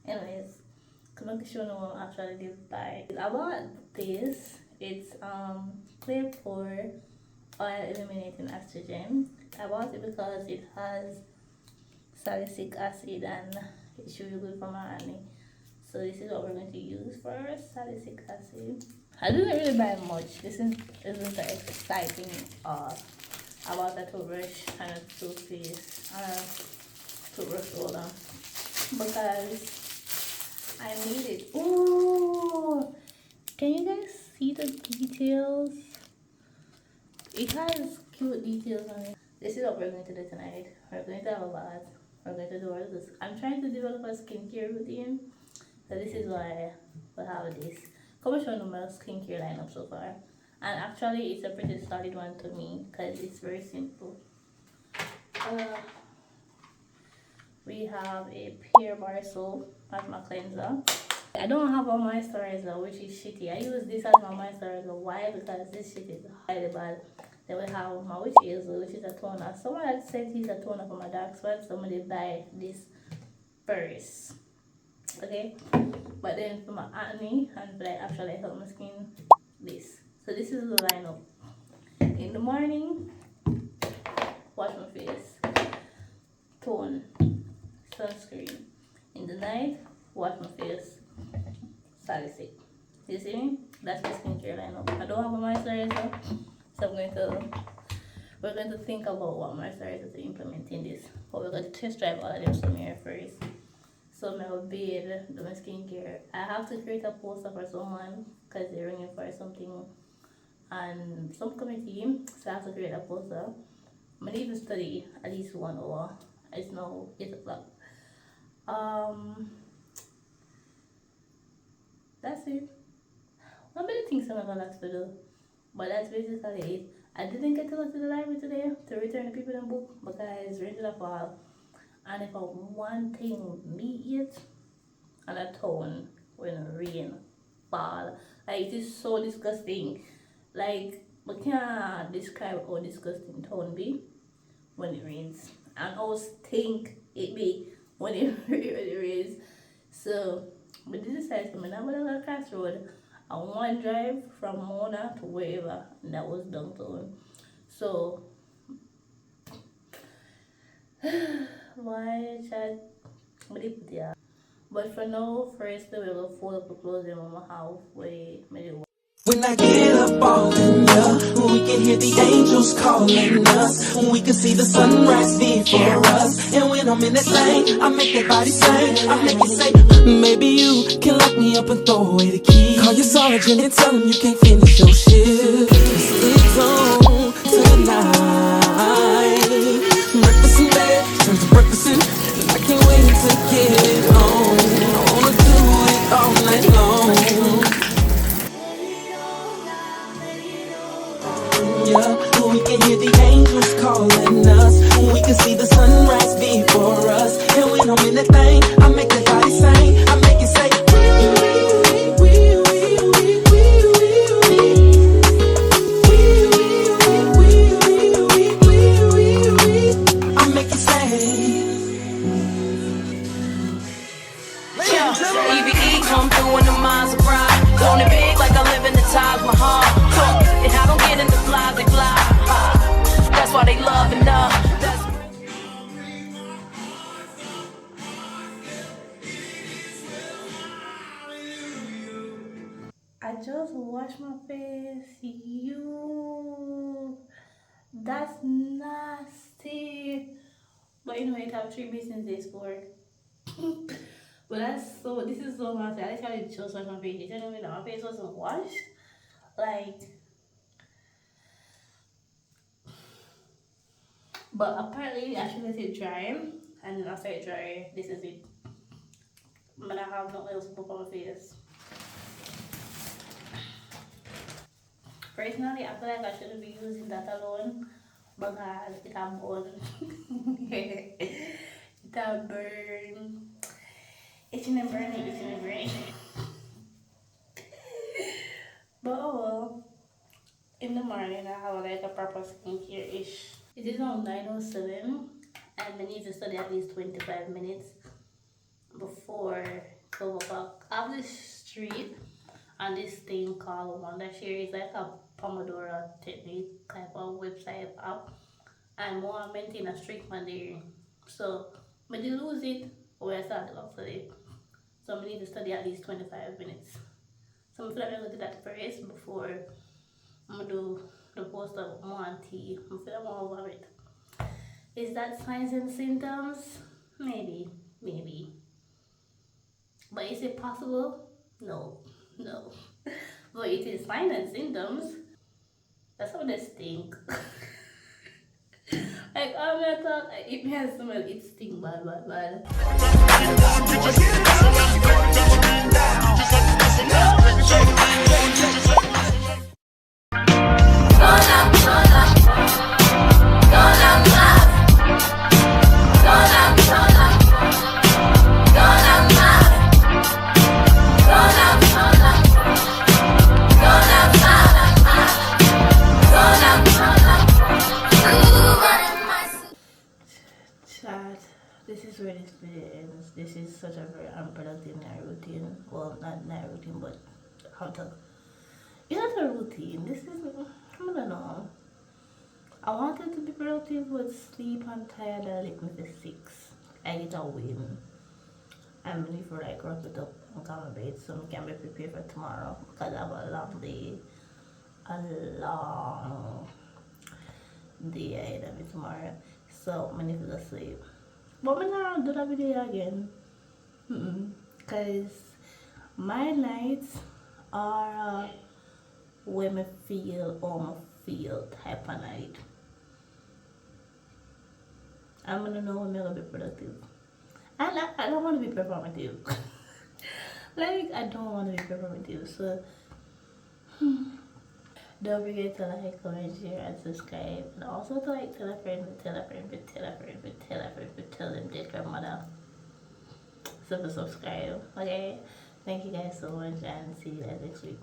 Anyways, come on, show no one actually did buy. I bought this. It's Clear Pore Oil Illuminating Astringent. I bought it because it has salicylic acid and it's really good for my acne. So this is what we're going to use for our salicylic acid. I didn't really buy much. This isn't that exciting. I bought a toothbrush and a toothpaste and a toothbrush roller because I need it. Ooh, can you guys see the details? It has cute details on it. This is what we're going to do tonight. We're going to have a bath. We're going to do all this. I'm trying to develop a skincare routine, so this is why we have this. Come and show you my skincare lineup so far. And actually, it's a pretty solid one to me because it's very simple. We have a Pear bar soap as my cleanser. I don't have a moisturizer, which is shitty. I use this as my moisturizer. Why? Because this shit is highly bad. Then we have my Hazel, which is a toner. Someone had said he's a toner for my dark spots. Somebody buy this first. Okay? But then for my acne and for like actually help my skin, this. So this is the lineup. In the morning, wash my face, tone, sunscreen. In the night, wash my face, salicylic. You see me? That's my skincare lineup. I don't have a moisturizer, so we're going to think about what moisturizer to implement in this. But we're going to test drive all of them somewhere first. So I will be do my skincare. I have to create a poster for someone because they're ringing for something and some committee, so I have to create a poster. I need to study at least 1 hour. It's now 8 o'clock. That's it. One many things I'm gonna have to do, but that's basically it. I didn't get to go to the library today to return the people in book because rain did fall. And if I one thing me eat and a town when rain fall, like it is so disgusting. Like I can't describe how disgusting town be when it rains and how stink it be when it rains. So we decided to me now go to Cross Road and one drive from Mona to wherever, and that was downtown. So why chat there? But for now, first we will fold up the clothes in my house where when I get up all in ya, we can hear the angels calling us. We can see the sunrise before us. And when I'm in that thing, I make that body sing. I make it say, maybe you can lock me up and throw away the key. Call your sergeant and tell him you can't finish your shift. It's on tonight. Breakfast in bed, turn to breakfast in. I can't wait to get on. I wanna do it all night long. Yeah, we can hear the angels calling us. We can see the sunrise before us. And when I'm in that thing, I make that body sing. I make it say, I make it say. EVE come through when the minds are bright. Doing it big like I live in the Taj Mahal. And I don't get into fly, they fly. That's why they love enough. I just washed my face. You, that's nasty. But you know, it have 3 business days for it. But that's so. This is so nasty. I literally just washed my face. You telling me that my face wasn't washed? Like, but apparently I should let it dry, and then after it dry, this is it. But I have nothing else to put on my face. Personally, I feel like I shouldn't be using that alone because it have burn. It have burn. Itching and burning, itching and burning. But oh well. In the morning, I have like a proper skincare-ish. It is now 9:07 and I need to study at least 25 minutes before 12 o'clock. I have this street on this thing called Wondershare. It's like a Pomodoro technique type of website app. And more I maintain a streak on there. So when you lose it, or I start to look for it. So I need to study at least 25 minutes. So I'm gonna do that first before I'm gonna do the post of more on tea. I'm feeling more over it. Is that signs and symptoms? Maybe. But is it possible? No. But it is signs and symptoms. That's how they stink. Like I'm gonna talk, if me has smell, it stink bad. Chat, this is where this video ends. This is such a very unproductive night routine. Well, not night routine, but how to. It's not a routine. This is, I don't know. I wanted to be productive, but sleep and tired and let me for 6. I get a win. I'm ready for like wrap it up and come to bed so I can be prepared for tomorrow because I have a long day. A long day ahead of me tomorrow. So I need to go sleep. But I'm not do that video again. Because my nights are when I feel or I feel type of night. I'm gonna know when I'm gonna be productive. And I don't want to be performative. Like, I don't want to be performative. So, don't forget to like, comment, share, and subscribe. And also to like tell a friend, tell them their grandmother. So to subscribe. Okay? Thank you guys so much and see you guys next week.